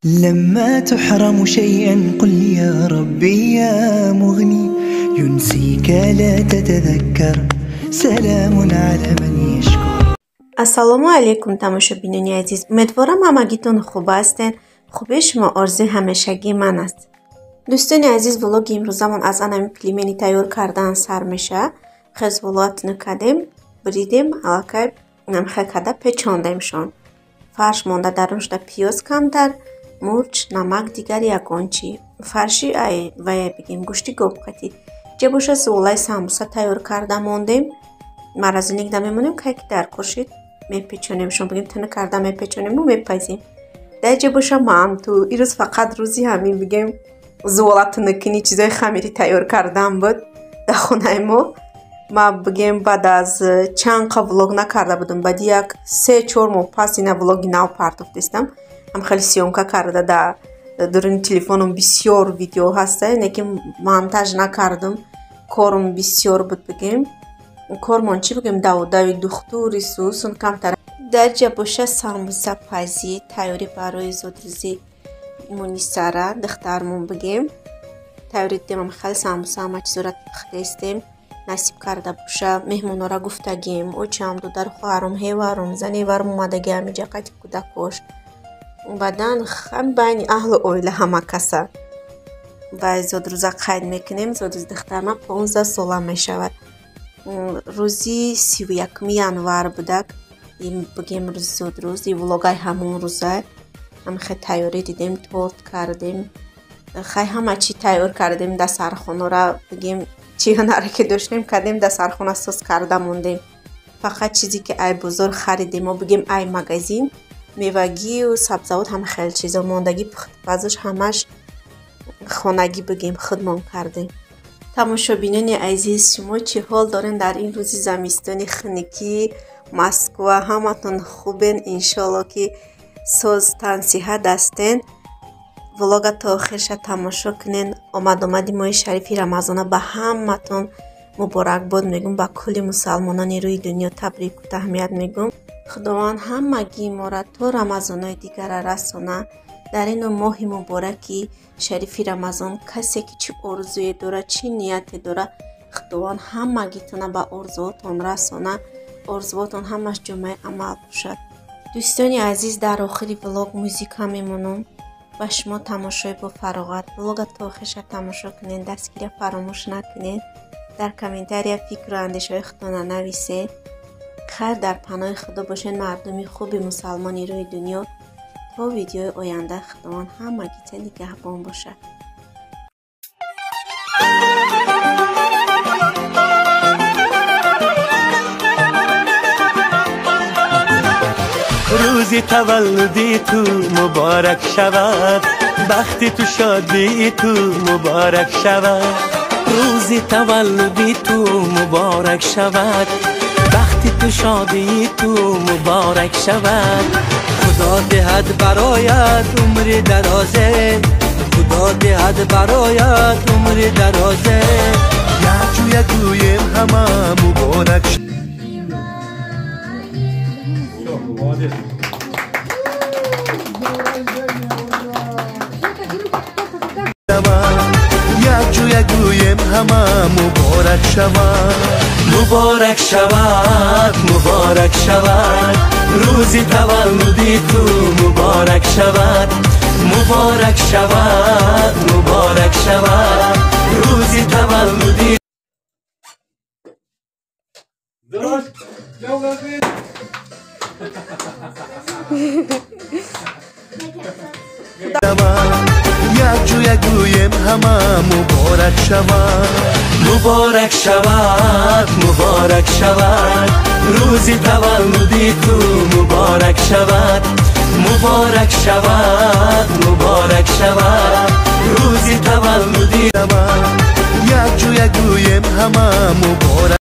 لما تحرم شيئا قل يا ربي يا مغني، ينسيك لا تتذكر، سلام على من يشكر. السلام علیکم تماشابینان عزیز، امیدوارم همگیتون خوب هستین. خوبی شما آرزوی همیشگی من است. دوستان عزیز، ولوگ امروزمون از انمی پلیمنی تیار کردن سر میشه. خزولات نکردیم، بریدیم، علاقه نمخه کده پیچاندیم شان. فرش مانده درونش ده پیاز کمتر، مرچ، نمک دیگر یکانچی. فرشی ای و بگیم گوشتی گوب قطی. جبوش زولای ساموسا تیار کرده موندیم. مرازی نگده میمونیم که در کشید میپیچونیم شون بگیم تنه کرده میپیچونیم و میپایزیم. در جبوش ما هم تو ایروز فقط روزی همین بگیم زولات نکنی چیزای خمیری تیار کردم بود در خونه ما بگیم بعد از چند قا ولوگ نکرده بودم، بعد یک 3-4 ماه پس این ولوگی نو پرداختم. هم خیلی سیومکا کرده در درون تلفنم بسیار ویدیو هسته، اینه که مونتاژ نکردم، کارم بسیار بود. بگیم کارمان چی بگیم داوی دختوری سوسون کمتر. در جبوشه ساموسا پزی تیاری برای زودروزی منیسره دخترمون بگیم تیاری دیدیم. خیلی ساموسا همه چیز را خدیستیم نصیب کرده باشه. مهمونا را گفتگیم او چم دو در خواهرم هیوارم زنی ورم اومدگی همیجا قطی کودکوش بعدن خم بین اهل اویله همه کسا و زودروزه قید میکنیم. زودروز دخترم 15 ساله میشود. روزی 31 ینوار بودک. این بگیم روز زودروز این ولوگای همون روزه هم خیلی تیاری دیدیم، تورت کردیم، خیلی همه چی تیار کردیم. در سرخونه را بگیم چی هنره که داشتیم کردیم در سرخونه سوس کرده موندیم. فقط چیزی که ای بزرگ خریدیم و بگیم ای مگزین میوگی و سبزوات هم خیلی چیزا موندگی پختپزش همش خانگی بگیم خودمون کردیم. تماشابینان عزیز، شما چی حال دارین در این روزی زمستانی خنکی مسکو؟ همتون خوبین انشالله که ساز تنصیحت هستین. ولوگ تا آخرش تماشا کنین. آمدی ماه شریفی رمضان به همتون مبارک باد میگم، با کل مسلمانان روی دنیا تبریک و تهنیت میگم. خداوند همگی ما را تا رمضانای دیگر رسونه. در این ماه مبارکی شریفی رمضان کسی که چی آرزوی داره چی نیت داره خداوند همگیتون به آرزواتون رسونه. آرزواتون همش جمعه عمل باشد. دوستانی عزیز، در آخری ولوگ موزیک هم میمونم و شما تماشای با فراغت ولوگ تا آخرش تماشا کنین. دستگیری فراموش نکنین. در کامنتاری فکر و اندیشه خودتون نویسین. خیر در پناه خدا باشین مردمی خوبی مسلمانی روی دنیا. تا ویدیو آینده خداوند همگیتون نگهبان باشد. روزی تولدی تو مبارک شود، بختی تو شادی تو مبارک شود. روزی تولدی تو مبارک شود، بختی تو شادی تو مبارک شود. خدا دهد برایت عمر درازه، خدا دهد برایت عمر درازه. یکویم همه مبارک شد. یکویم همه مبارک شود، مبارک شود، مبارک شود. روزی تولدی تو مبارک شود، مبارک شود، مبارک شود. روزی تولدی یکویم همه مبارک شود، مبارک شود، مبارک شود. روزی تولدی تو مبارک شود، مبارک شود، مبارک شود. روزی تولدی یکویم همه مبارک